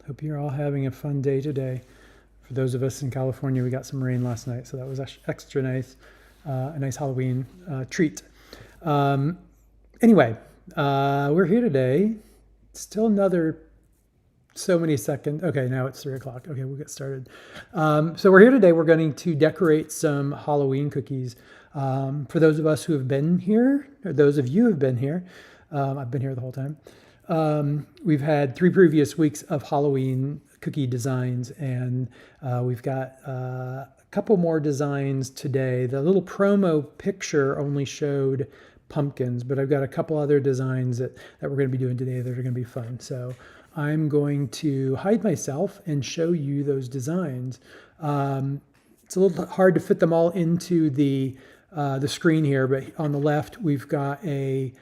Hope you're all having a fun day today. For those of us in California, we got some rain last night, so that was extra nice. A nice Halloween treat. Anyway, we're here today. Still another so many seconds. Okay, now it's 3 o'clock. Okay, we'll get started. So we're here today. We're going to decorate some Halloween cookies. For those of us who have been here, or those of you who have been here, I've been here the whole time. We've had 3 previous weeks of Halloween cookie designs, and we've got a couple more designs today. The little promo picture only showed pumpkins, but I've got a couple other designs that we're going to be doing today that are going to be fun. So I'm going to hide myself and show you those designs. It's a little hard to fit them all into the screen here, but on the left we've got a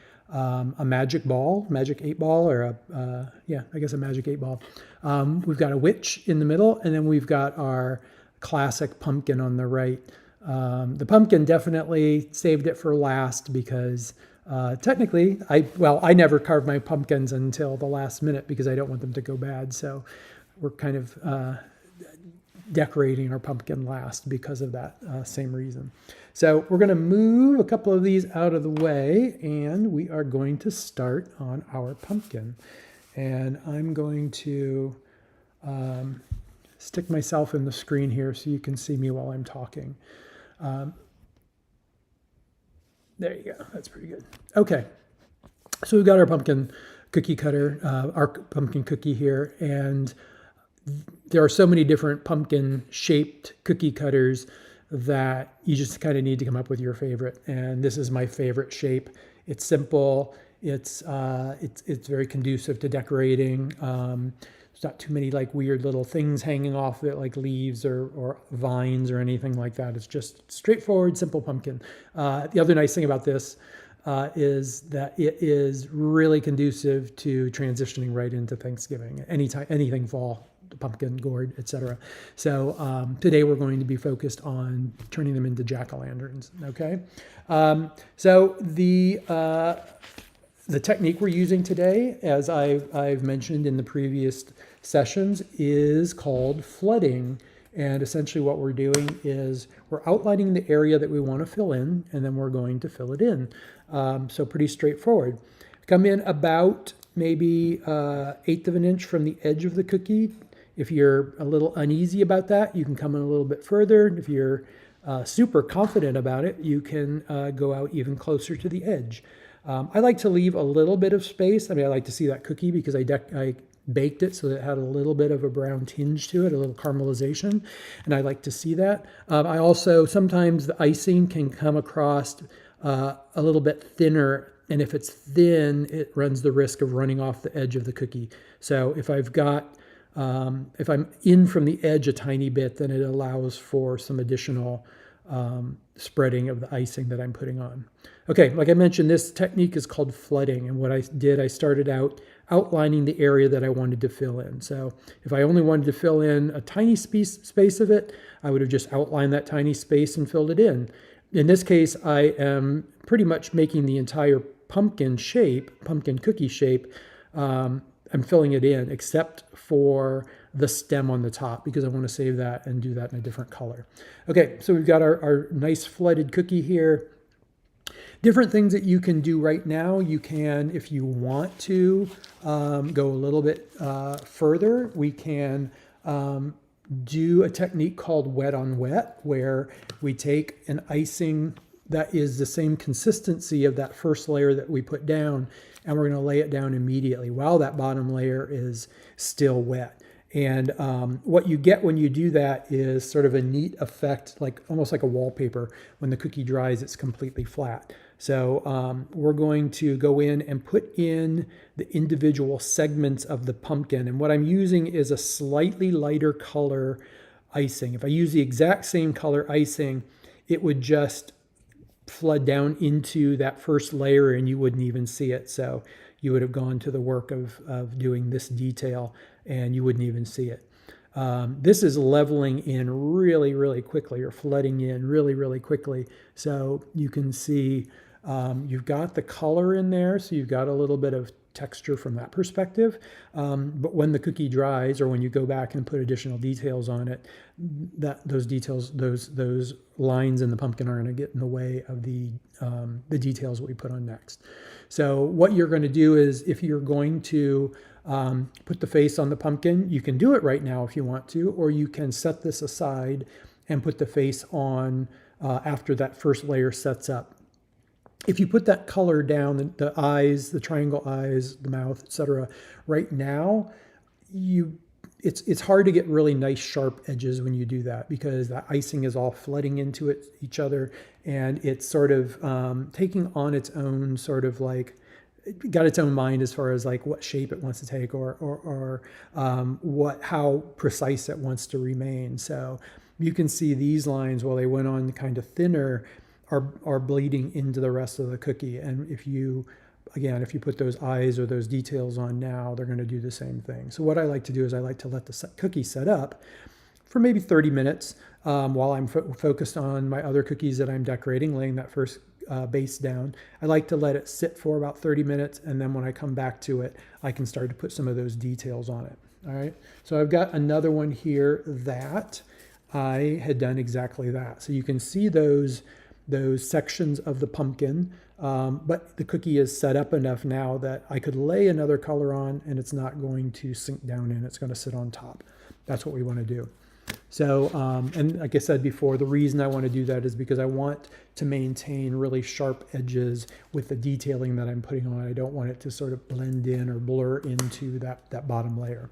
magic ball, magic 8-ball, or I guess a magic 8-ball. We've got a witch in the middle, and then we've got our classic pumpkin on the right. The pumpkin definitely saved it for last because technically, I never carve my pumpkins until the last minute because I don't want them to go bad. So we're kind of decorating our pumpkin last because of that same reason. So we're going to move a couple of these out of the way, and we are going to start on our pumpkin. And I'm going to stick myself in the screen here so you can see me while I'm talking. There you go. That's pretty good. Okay. So we've got our pumpkin cookie cutter, our pumpkin cookie here, and there are so many different pumpkin shaped cookie cutters that you just kind of need to come up with your favorite. And this is my favorite shape. It's simple. It's very conducive to decorating. There's not too many like weird little things hanging off it, like leaves or vines or anything like that. It's just straightforward, simple pumpkin. The other nice thing about this is that it is really conducive to transitioning right into Thanksgiving, anything fall, pumpkin, gourd, etc. So today we're going to be focused on turning them into jack-o'-lanterns. Okay, so the technique we're using today, as I've mentioned in the previous sessions, is called flooding. And essentially what we're doing is we're outlining the area that we want to fill in, and then we're going to fill it in. So pretty straightforward. Come in about maybe 1/8 of an inch from the edge of the cookie. If you're a little uneasy about that, you can come in a little bit further. If you're super confident about it, you can go out even closer to the edge. I like to leave a little bit of space. I mean, I like to see that cookie because I baked it so that it had a little bit of a brown tinge to it, a little caramelization, and I like to see that. I also, sometimes the icing can come across a little bit thinner, and if it's thin, it runs the risk of running off the edge of the cookie. So if if I'm in from the edge a tiny bit, then it allows for some additional spreading of the icing that I'm putting on. Okay, like I mentioned, this technique is called flooding, and what I did, I started out outlining the area that I wanted to fill in. So if I only wanted to fill in a tiny space of it, I would have just outlined that tiny space and filled it in. In this case, I am pretty much making the entire pumpkin cookie shape. I'm filling it in except for the stem on the top because I want to save that and do that in a different color. Okay, so we've got our nice flooded cookie here. Different things that you can do right now. You can, if you want to, go a little bit further. We can do a technique called wet on wet, where we take an icing that is the same consistency of that first layer that we put down, and we're going to lay it down immediately while that bottom layer is still wet. And what you get when you do that is sort of a neat effect, like almost like a wallpaper. When the cookie dries, it's completely flat. So we're going to go in and put in the individual segments of the pumpkin. And what I'm using is a slightly lighter color icing. If I use the exact same color icing, it would just flood down into that first layer and you wouldn't even see it. So you would have gone to the work of doing this detail and you wouldn't even see it. This is leveling in really, really quickly, or flooding in really, really quickly. So you can see you've got the color in there. So you've got a little bit of texture from that perspective. But when the cookie dries, or when you go back and put additional details on it, those details, those lines in the pumpkin are going to get in the way of the details that we put on next. So what you're going to do is, if you're going to put the face on the pumpkin, you can do it right now if you want to, or you can set this aside and put the face on after that first layer sets up. If you put that color down, the eyes, the triangle eyes, the mouth, etc., right now, it's hard to get really nice sharp edges when you do that, because the icing is all flooding into each other, and it's sort of taking on its own sort of like, got its own mind as far as like what shape it wants to take, or how precise it wants to remain. So you can see these lines, while they went on kind of thinner, are bleeding into the rest of the cookie. And if you put those eyes or those details on now, they're going to do the same thing. So what I like to do is I like to let the cookie set up for maybe 30 minutes while I'm focused on my other cookies that I'm decorating, laying that first base down. I like to let it sit for about 30 minutes, and then when I come back to it, I can start to put some of those details on it. All right, so I've got another one here that I had done exactly that. So you can see those sections of the pumpkin, but the cookie is set up enough now that I could lay another color on, and it's not going to sink down in, it's going to sit on top. That's what we want to do. So, and like I said before, the reason I want to do that is because I want to maintain really sharp edges with the detailing that I'm putting on. I don't want it to sort of blend in or blur into that bottom layer.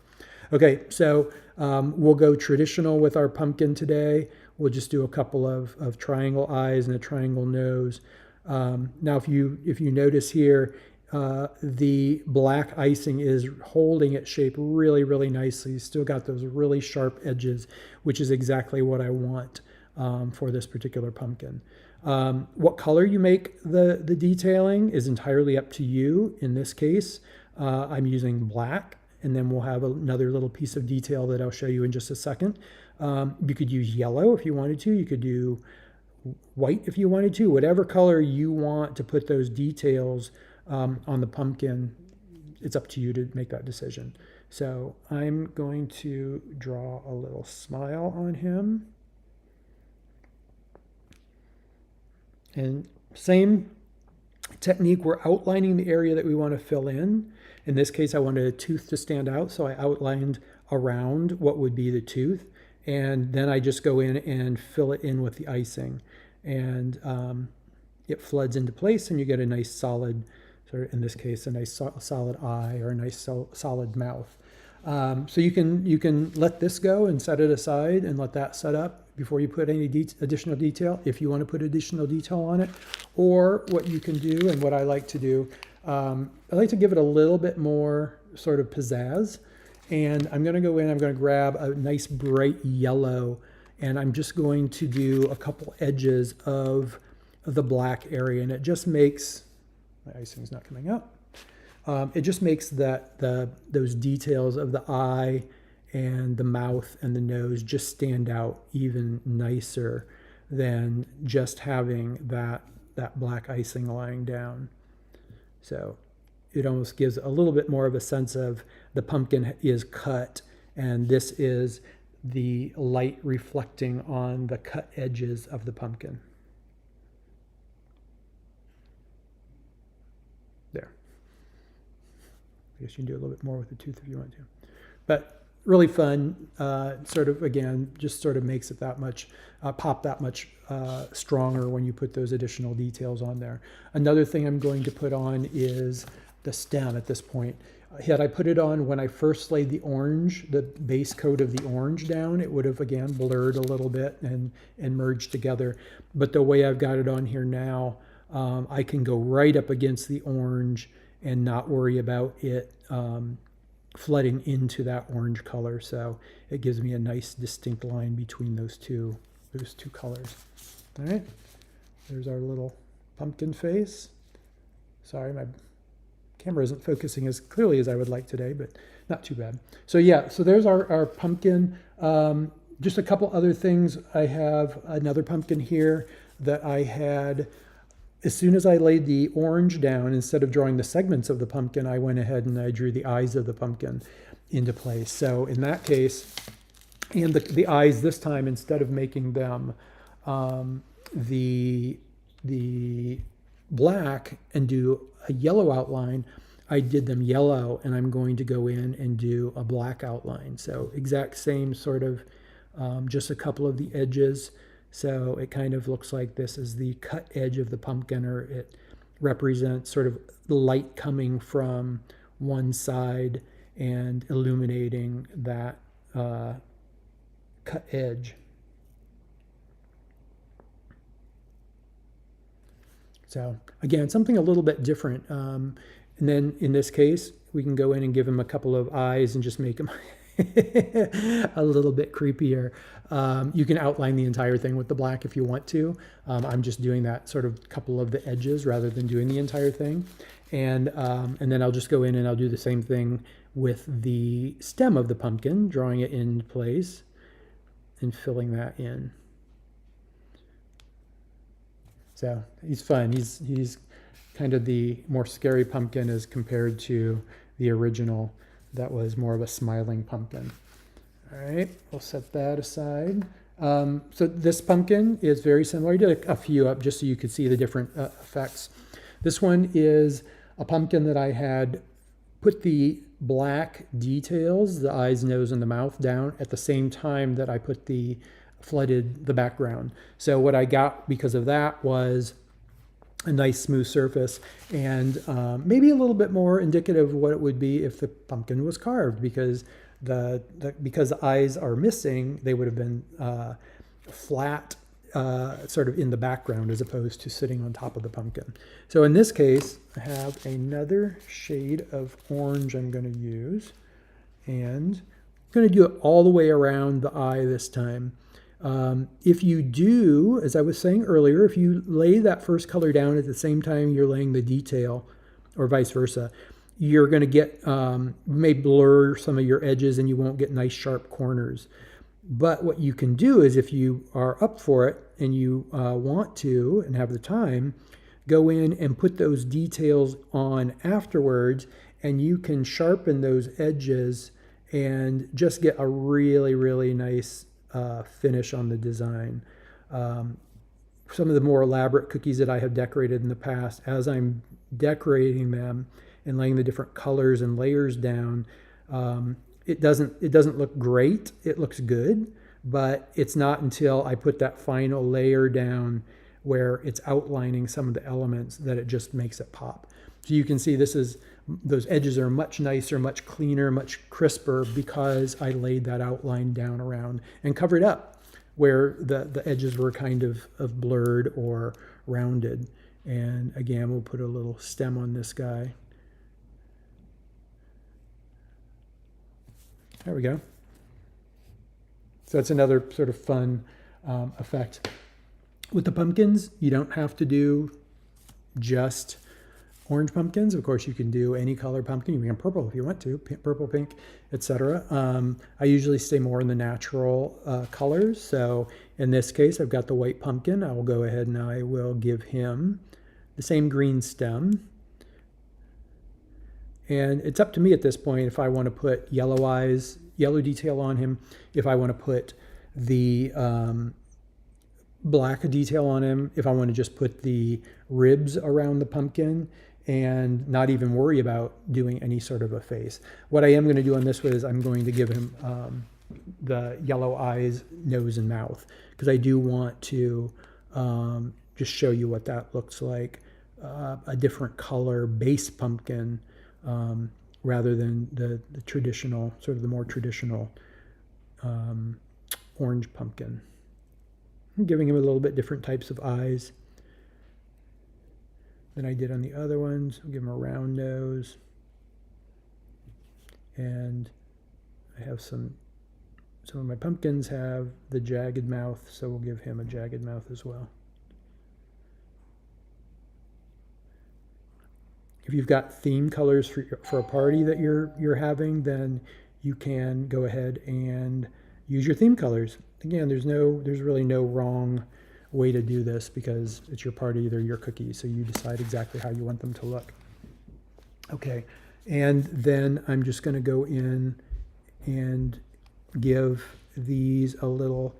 Okay, so we'll go traditional with our pumpkin today. We'll just do a couple of triangle eyes and a triangle nose. Now, if you notice here, the black icing is holding its shape really, really nicely. You still got those really sharp edges, which is exactly what I want for this particular pumpkin. What color you make the detailing is entirely up to you. In this case, I'm using black, and then we'll have another little piece of detail that I'll show you in just a second. You could use yellow if you wanted to. You could do white if you wanted to. Whatever color you want to put those details on the pumpkin, it's up to you to make that decision. So I'm going to draw a little smile on him. And same technique, we're outlining the area that we want to fill in. In this case, I wanted a tooth to stand out, so I outlined around what would be the tooth. And then I just go in and fill it in with the icing. And it floods into place, and you get a nice solid, sort of, in this case, a nice solid eye, or a nice solid mouth. So you can let this go and set it aside and let that set up before you put any additional detail, if you want to put additional detail on it. Or what you can do, and what I like to do, I like to give it a little bit more sort of pizzazz. And I'm going to go in, I'm going to grab a nice bright yellow, and I'm just going to do a couple edges of the black area. And it just makes, my icing's not coming up. It just makes those details of the eye and the mouth and the nose just stand out even nicer than just having that black icing lying down. So it almost gives a little bit more of a sense of the pumpkin is cut, and this is the light reflecting on the cut edges of the pumpkin. There. I guess you can do a little bit more with the tooth if you want to. But really fun, sort of, again, just sort of makes it that much, pop that much stronger when you put those additional details on there. Another thing I'm going to put on is the stem at this point. Had I put it on when I first laid the orange, the base coat of the orange down, it would have, again, blurred a little bit and merged together. But the way I've got it on here now, I can go right up against the orange and not worry about it flooding into that orange color. So it gives me a nice distinct line between those two colors. All right, there's our little pumpkin face. Sorry, my camera isn't focusing as clearly as I would like today, but not too bad. So yeah, so there's our pumpkin. Just a couple other things. I have another pumpkin here that I had as soon as I laid the orange down, instead of drawing the segments of the pumpkin, I went ahead and I drew the eyes of the pumpkin into place. So in that case, and the eyes this time, instead of making them the black and do a yellow outline, I did them yellow, and I'm going to go in and do a black outline. So exact same sort of, just a couple of the edges. So it kind of looks like this is the cut edge of the pumpkin, or it represents sort of the light coming from one side and illuminating that cut edge. So again, something a little bit different. And then in this case, we can go in and give him a couple of eyes and just make him a little bit creepier. You can outline the entire thing with the black if you want to. I'm just doing that sort of couple of the edges rather than doing the entire thing. And then I'll just go in and I'll do the same thing with the stem of the pumpkin, drawing it in place and filling that in. So he's fun. He's kind of the more scary pumpkin as compared to the original that was more of a smiling pumpkin. All right, we'll set that aside. So this pumpkin is very similar. I did a few up just so you could see the different effects. This one is a pumpkin that I had put the black details, the eyes, nose, and the mouth down at the same time that I put the flooded the background. So what I got because of that was a nice smooth surface, and maybe a little bit more indicative of what it would be if the pumpkin was carved, because because the eyes are missing, they would have been flat, sort of in the background as opposed to sitting on top of the pumpkin. So in this case, I have another shade of orange I'm going to use, and I'm going to do it all the way around the eye this time. If you do, as I was saying earlier, if you lay that first color down at the same time you're laying the detail, or vice versa, you're going to get, may blur some of your edges and you won't get nice sharp corners. But what you can do is, if you are up for it and you want to and have the time, go in and put those details on afterwards, and you can sharpen those edges and just get a really, really nice finish on the design. Some of the more elaborate cookies that I have decorated in the past, as I'm decorating them and laying the different colors and layers down, it doesn't look great. It looks good, but it's not until I put that final layer down where it's outlining some of the elements that it just makes it pop. So you can see those edges are much nicer, much cleaner, much crisper, because I laid that outline down around and covered up where the edges were kind of blurred or rounded. And again, we'll put a little stem on this guy. There we go. So that's another sort of fun effect. With the pumpkins, you don't have to do just orange pumpkins. Of course, you can do any color pumpkin. You can purple if you want to, purple, pink, etc. I usually stay more in the natural colors. So in this case, I've got the white pumpkin. I will go ahead and I will give him the same green stem. And it's up to me at this point if I want to put yellow eyes, yellow detail on him, if I want to put the black detail on him, if I want to just put the ribs around the pumpkin and not even worry about doing any sort of a face. What I am going to do on this one is I'm going to give him the yellow eyes, nose, and mouth, because I do want to just show you what that looks like, a different color base pumpkin, rather than the traditional, sort of the more traditional orange pumpkin. I'm giving him a little bit different types of eyes than I did on the other ones. I'll give him a round nose. And I have some of my pumpkins have the jagged mouth, so we'll give him a jagged mouth as well. If you've got theme colors for a party that you're having, then you can go ahead and use your theme colors. Again, there's really no wrong way to do this because it's your party, they're your cookies, so you decide exactly how you want them to look. Okay, and then I'm just going to go in and give these a little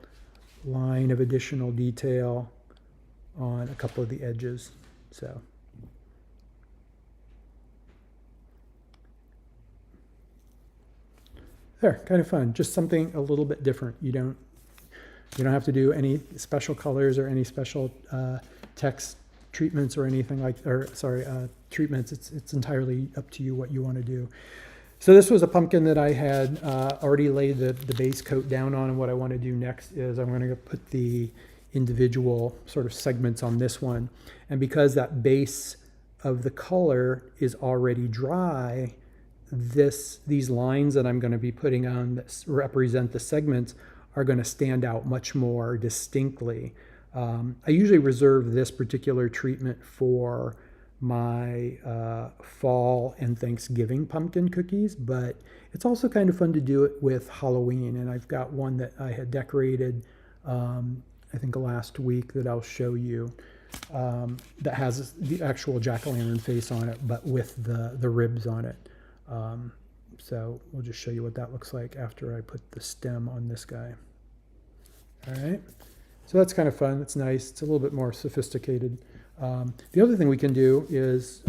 line of additional detail on a couple of the edges. So there, kind of fun, just something a little bit different. You don't have to do any special colors or any special text treatments or anything treatments. It's entirely up to you what you want to do. So this was a pumpkin that I had already laid the base coat down on, and what I want to do next is I'm going to put the individual sort of segments on this one. And because that base of the color is already dry, these lines that I'm going to be putting on that represent the segments are going to stand out much more distinctly. I usually reserve this particular treatment for my fall and Thanksgiving pumpkin cookies, but it's also kind of fun to do it with Halloween. And I've got one that I had decorated, I think last week, that I'll show you, that has the actual jack-o'-lantern face on it, but with the ribs on it. So we'll just show you what that looks like after I put the stem on this guy. All right, so that's kind of fun. It's nice. It's a little bit more sophisticated. The other thing we can do is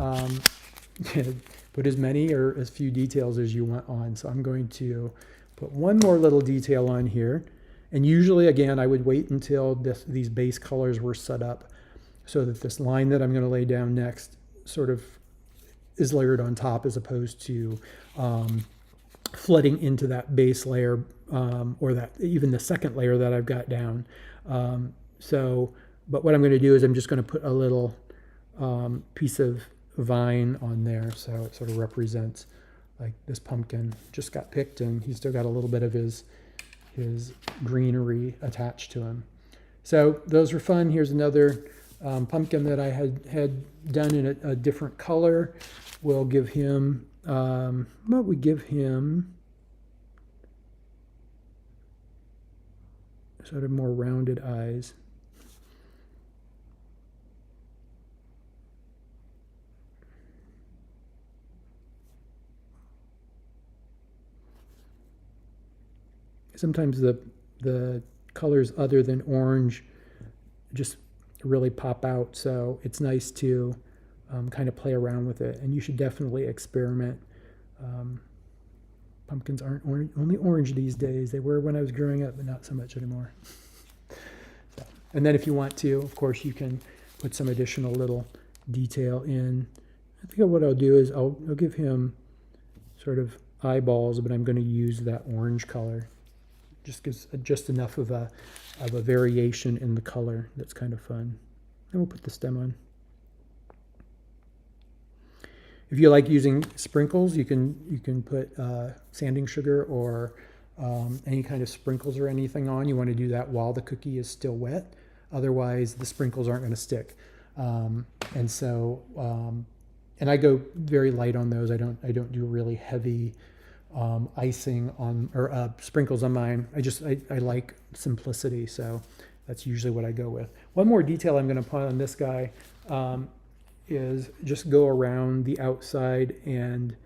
put as many or as few details as you want on. So I'm going to put one more little detail on here. And usually, again, I would wait until these base colors were set up so that this line that I'm going to lay down next sort of is layered on top, as opposed to flooding into that base layer or that even the second layer that I've got down. But what I'm going to do is I'm just going to put a little piece of vine on there, so it sort of represents, like, this pumpkin just got picked and he's still got a little bit of his greenery attached to him. So those were fun. Here's another pumpkin that I had done in a different color. We'll give him, we give him sort of more rounded eyes. Sometimes the colors other than orange just really pop out, so it's nice to kind of play around with it, and you should definitely experiment. Pumpkins aren't only orange these days. They were when I was growing up, but not so much anymore. So, and then if you want to, of course, you can put some additional little detail in. I think what I'll do is I'll give him sort of eyeballs, but I'm going to use that orange color. Just gives just enough of a variation in the color that's kind of fun. And we'll put the stem on. If you like using sprinkles, you can put sanding sugar or any kind of sprinkles or anything on. You want to do that while the cookie is still wet. Otherwise, the sprinkles aren't going to stick. And I go very light on those. I don't do really heavy icing on or sprinkles on mine. I like simplicity, so that's usually what I go with. One more detail I'm going to put on this guy is just go around the outside and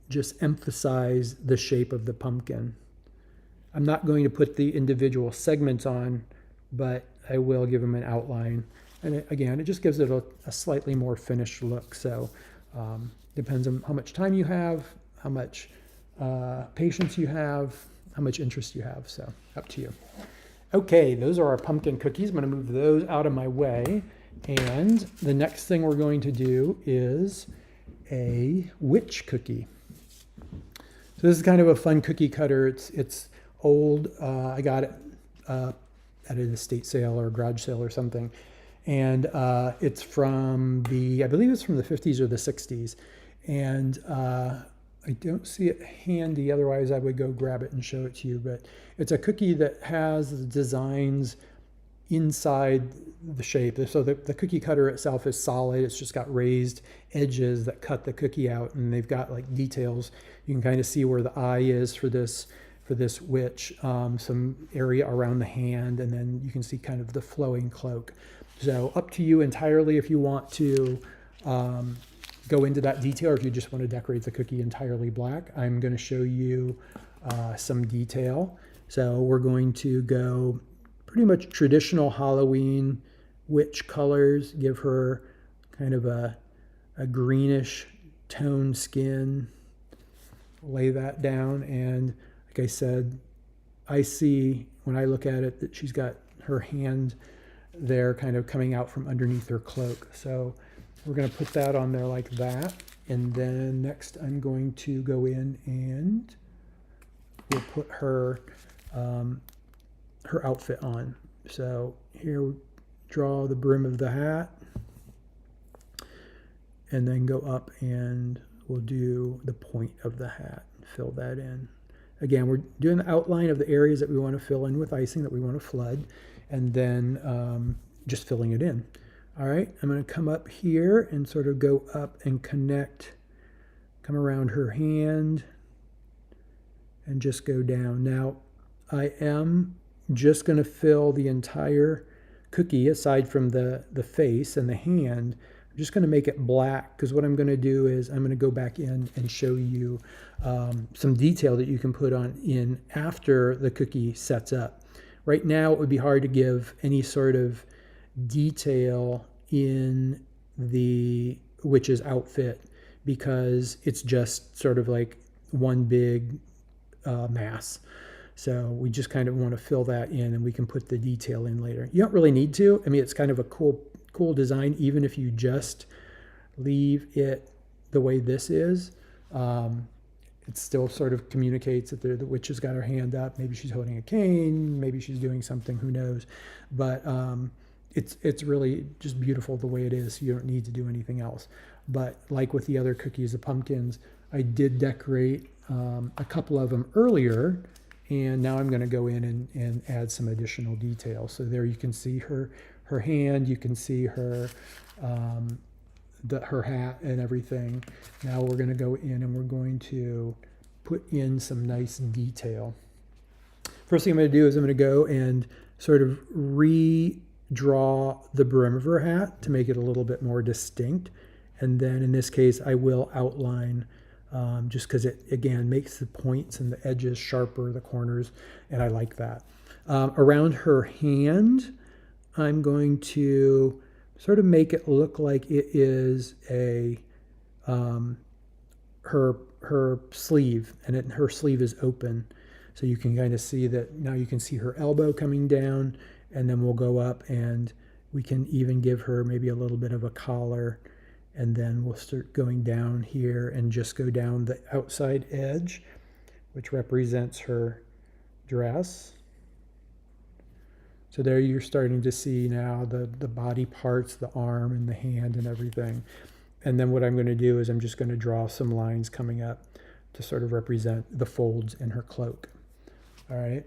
just emphasize the shape of the pumpkin. I'm not going to put the individual segments on, but I will give them an outline. And again, it just gives it a slightly more finished look. So depends on how much time you have, how much patience you have, how much interest you have. So up to you. Okay, those are our pumpkin cookies. I'm going to move those out of my way. And the next thing we're going to do is a witch cookie. So this is kind of a fun cookie cutter. It's old. I got it at an estate sale or a garage sale or something. And it's from I believe it's from the 50s or the 60s. And I don't see it handy, otherwise I would go grab it and show it to you. But it's a cookie that has the designs inside the shape. So the cookie cutter itself is solid. It's just got raised edges that cut the cookie out, and they've got like details. You can kind of see where the eye is for this for this witch, some area around the hand, and then you can see kind of the flowing cloak. So up to you entirely if you want to go into that detail, or if you just want to decorate the cookie entirely black. I'm going to show you some detail. So we're going to go pretty much traditional Halloween witch colors, give her kind of a greenish toned skin, lay that down, and like I said, I see when I look at it that she's got her hand there kind of coming out from underneath her cloak. So we're going to put that on there like that, and then next I'm going to go in and we'll put her her outfit on. So here, draw the brim of the hat, and then go up and we'll do the point of the hat, fill that in. Again, we're doing the outline of the areas that we want to fill in with icing, that we want to flood, and then just filling it in. All right, I'm going to come up here and sort of go up and connect, come around her hand, and just go down. Now, I am just going to fill the entire cookie, aside from the face and the hand. I'm just going to make it black, because what I'm going to do is I'm going to go back in and show you some detail that you can put on in after the cookie sets up. Right now, it would be hard to give any sort of detail in the witch's outfit because it's just sort of like one big mass. So we just kind of want to fill that in, and we can put the detail in later. You don't really need to. I mean, it's kind of a cool design, even if you just leave it the way this is. It still sort of communicates that the witch has got her hand up. Maybe she's holding a cane. Maybe she's doing something. Who knows? But it's really just beautiful the way it is. So you don't need to do anything else. But like with the other cookies, the pumpkins, I did decorate a couple of them earlier. And now I'm going to go in and add some additional detail. So there you can see her hand. You can see her her hat and everything. Now we're going to go in and we're going to put in some nice detail. First thing I'm going to do is I'm going to go and sort of redraw the brim of her hat to make it a little bit more distinct. And then in this case, I will outline just because it, again, makes the points and the edges sharper, the corners, and I like that. Around her hand, I'm going to sort of make it look like it is a her sleeve, and her sleeve is open. So you can kind of see that now. You can see her elbow coming down, and then we'll go up and we can even give her maybe a little bit of a collar. And then we'll start going down here and just go down the outside edge, which represents her dress. So there you're starting to see now the body parts, the arm and the hand and everything. And then what I'm going to do is I'm just going to draw some lines coming up to sort of represent the folds in her cloak. All right.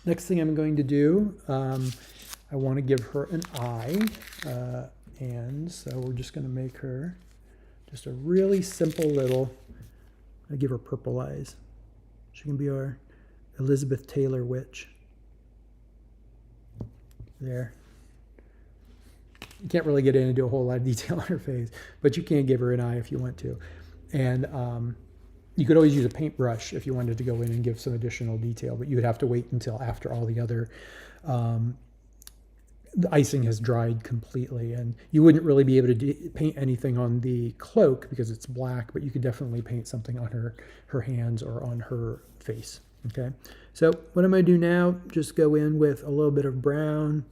Next thing I'm going to do, I want to give her an eye. And so we're just going to make her just a really simple little, I give her purple eyes. She can be our Elizabeth Taylor witch. There. You can't really get in and do a whole lot of detail on her face, but you can give her an eye if you want to. And you could always use a paintbrush if you wanted to go in and give some additional detail, but you would have to wait until after all the other the icing has dried completely, and you wouldn't really be able to paint anything on the cloak because it's black, but you could definitely paint something on her hands or on her face. Okay, so what I'm going to do now, just go in with a little bit of brown,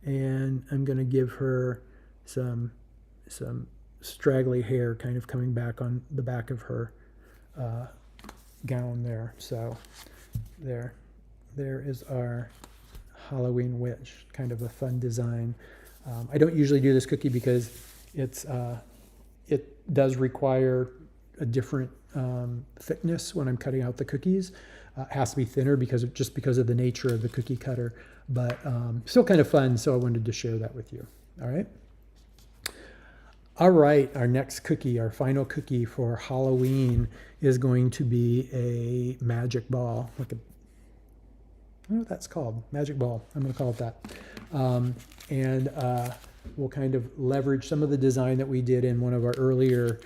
and I'm going to give her some straggly hair kind of coming back on the back of her gown there. So there is our Halloween witch, kind of a fun design. I don't usually do this cookie because it does require a different thickness when I'm cutting out the cookies. It has to be thinner because of the nature of the cookie cutter, but still kind of fun. So I wanted to share that with you. All right. All right, our next cookie, our final cookie for Halloween is going to be a magic ball. I don't know what that's called, magic ball. I'm going to call it that. And we'll kind of leverage some of the design that we did in one of our earlier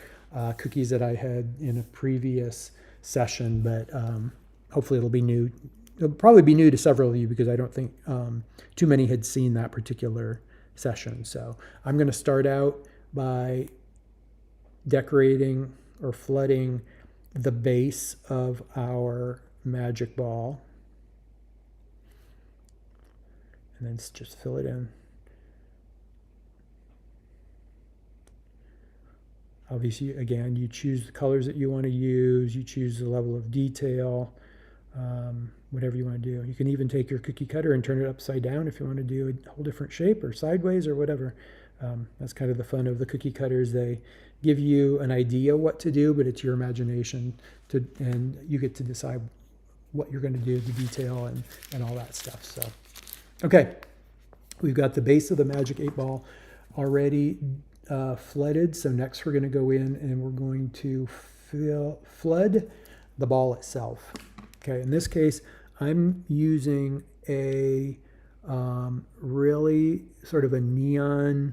cookies that I had in a previous session, but hopefully it'll be new. It'll probably be new to several of you because I don't think too many had seen that particular session. So I'm going to start out by decorating or flooding the base of our magic ball, and then just fill it in. Obviously, again, you choose the colors that you want to use, you choose the level of detail, whatever you want to do. You can even take your cookie cutter and turn it upside down if you want to do a whole different shape or sideways or whatever. That's kind of the fun of the cookie cutters. They give you an idea what to do, but it's your imagination and you get to decide what you're going to do, the detail and all that stuff. So, okay, we've got the base of the Magic 8 Ball already flooded. So next we're going to go in and we're going to flood the ball itself. Okay, in this case, I'm using a really sort of a neon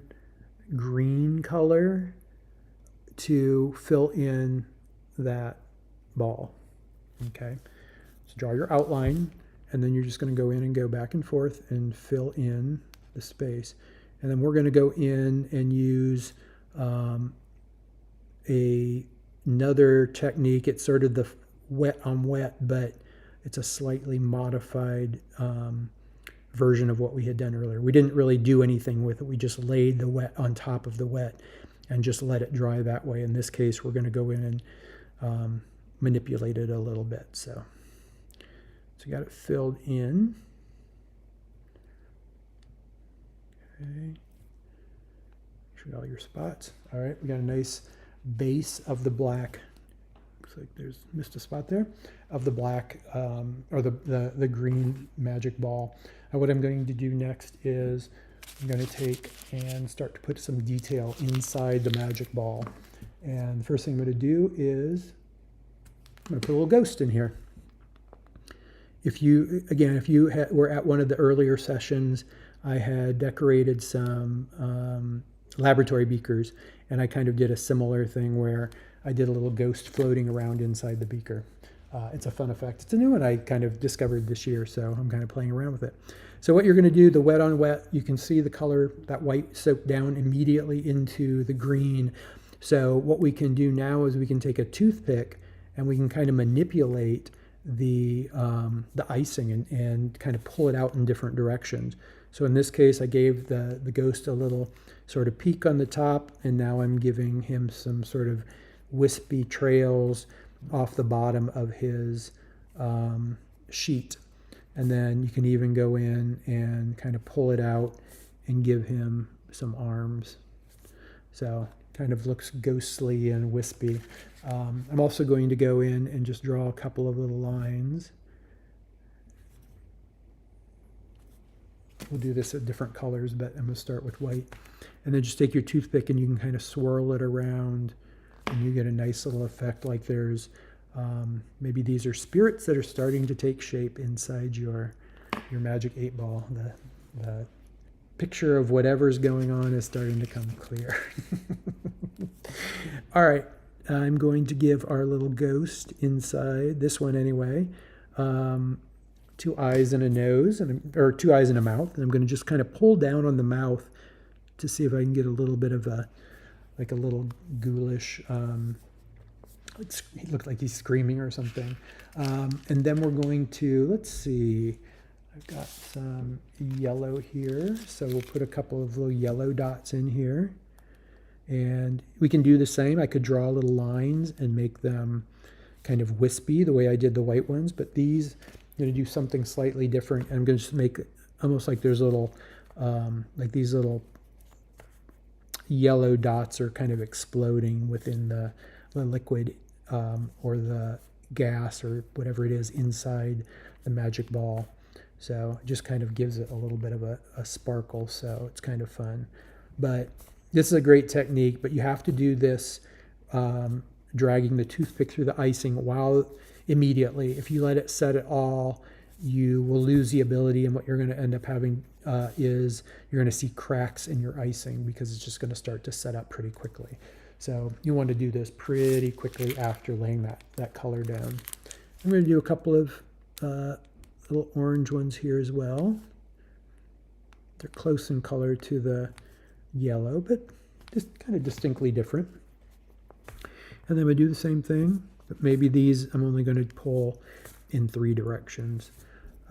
green color to fill in that ball. Okay, so draw your outline, and then you're just going to go in and go back and forth and fill in the space. And then we're going to go in and use another technique. It's sort of the wet on wet, but it's a slightly modified version of what we had done earlier. We didn't really do anything with it. We just laid the wet on top of the wet and just let it dry that way. In this case, we're going to go in and manipulate it a little bit. So you got it filled in. Okay. Shoot all your spots. All right, we got a nice base of the black. Looks like there's missed a spot there of the black or the green magic ball. And what I'm going to do next is I'm going to take and start to put some detail inside the magic ball. And the first thing I'm going to do is I'm going to put a little ghost in here. If you were at one of the earlier sessions, I had decorated some laboratory beakers, and I kind of did a similar thing where I did a little ghost floating around inside the beaker. It's a fun effect. It's a new one I kind of discovered this year, so I'm kind of playing around with it. So what you're going to do, the wet on wet, you can see the color, that white soaked down immediately into the green. So what we can do now is we can take a toothpick and we can kind of manipulate the icing and kind of pull it out in different directions. So in this case, I gave the ghost a little sort of peak on the top, and now I'm giving him some sort of wispy trails off the bottom of his sheet. And then you can even go in and kind of pull it out and give him some arms. So kind of looks ghostly and wispy. I'm also going to go in and just draw a couple of little lines. We'll do this at different colors, but I'm going to start with white. And then just take your toothpick and you can kind of swirl it around, and you get a nice little effect like there's maybe these are spirits that are starting to take shape inside your Magic 8 Ball. The picture of whatever's going on is starting to come clear. All right, I'm going to give our little ghost inside, this one anyway, 2 eyes and a nose, or 2 eyes and a mouth. And I'm going to just kind of pull down on the mouth to see if I can get a little bit of a little ghoulish, he looked like he's screaming or something. And then we're going to, let's see, I've got some yellow here. So we'll put a couple of little yellow dots in here. And we can do the same. I could draw little lines and make them kind of wispy the way I did the white ones. But these, I'm going to do something slightly different. I'm going to just make it almost like there's little, like these little yellow dots are kind of exploding within the liquid or the gas or whatever it is inside the magic ball. So it just kind of gives it a little bit of a sparkle, so it's kind of fun. But This is a great technique, but you have to do this dragging the toothpick through the icing while immediately. If you let it set at all, you will lose the ability, and what you're going to end up having is you're going to see cracks in your icing because it's just going to start to set up pretty quickly. So you want to do this pretty quickly after laying that color down. I'm going to do a couple of little orange ones here as well. They're close in color to the yellow, but just kind of distinctly different. And then we do the same thing, but maybe these I'm only going to pull in 3 directions.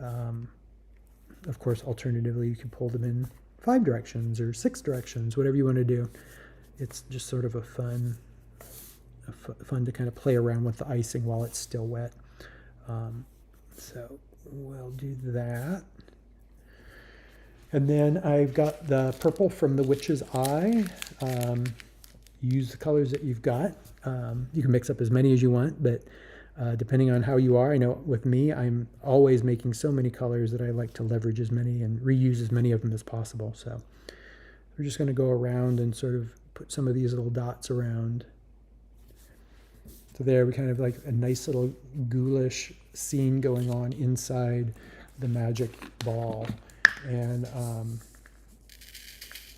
Of course, alternatively, you can pull them in 5 directions or 6 directions, whatever you want to do. It's just sort of a fun to kind of play around with the icing while it's still wet. So we'll do that. And then I've got the purple from the Witch's Eye. Use the colors that you've got. You can mix up as many as you want, but depending on how you are, I know with me, I'm always making so many colors that I like to leverage as many and reuse as many of them as possible. So we're just going to go around and sort of put some of these little dots around. So there we kind of like a nice little ghoulish scene going on inside the magic ball. And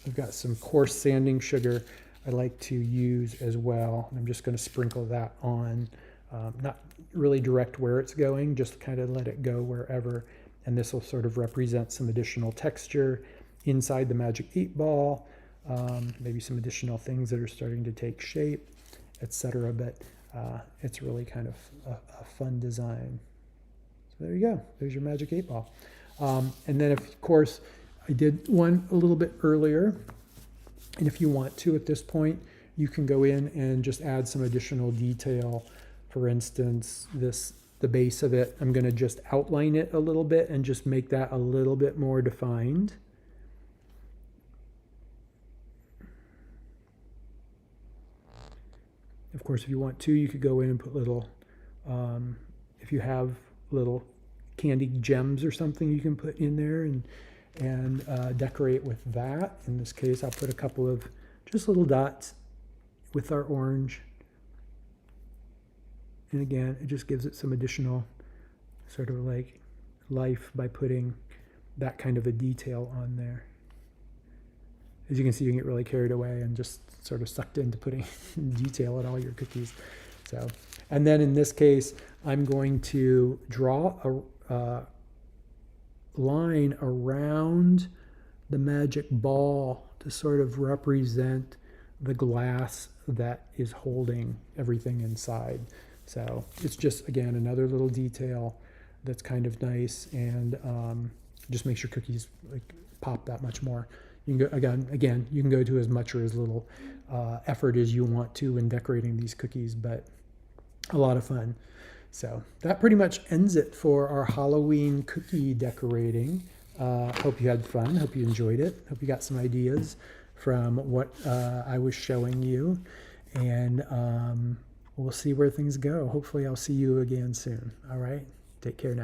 I've got some coarse sanding sugar I like to use as well. I'm just going to sprinkle that on, not really direct where it's going, just kind of let it go wherever. And this will sort of represent some additional texture inside the Magic 8 Ball, maybe some additional things that are starting to take shape, etc. But it's really kind of a fun design. So there you go. There's your Magic 8 Ball. And then, of course, I did one a little bit earlier. And if you want to at this point, you can go in and just add some additional detail. For instance, the base of it, I'm going to just outline it a little bit and just make that a little bit more defined. Of course, if you want to, you could go in and put little, if you have little candy gems or something you can put in there and decorate with that. In this case, I'll put a couple of just little dots with our orange. And again, it just gives it some additional sort of like life by putting that kind of a detail on there. As you can see, you can get really carried away and just sort of sucked into putting detail in all your cookies. So, and then in this case, I'm going to draw a line around the magic ball to sort of represent the glass that is holding everything inside. So it's just, again, another little detail that's kind of nice and just makes your cookies like pop that much more. You can go, again, you can go to as much or as little effort as you want to in decorating these cookies, but a lot of fun. So that pretty much ends it for our Halloween cookie decorating. Hope you had fun. Hope you enjoyed it. Hope you got some ideas from what I was showing you. And we'll see where things go. Hopefully I'll see you again soon. All right. Take care now.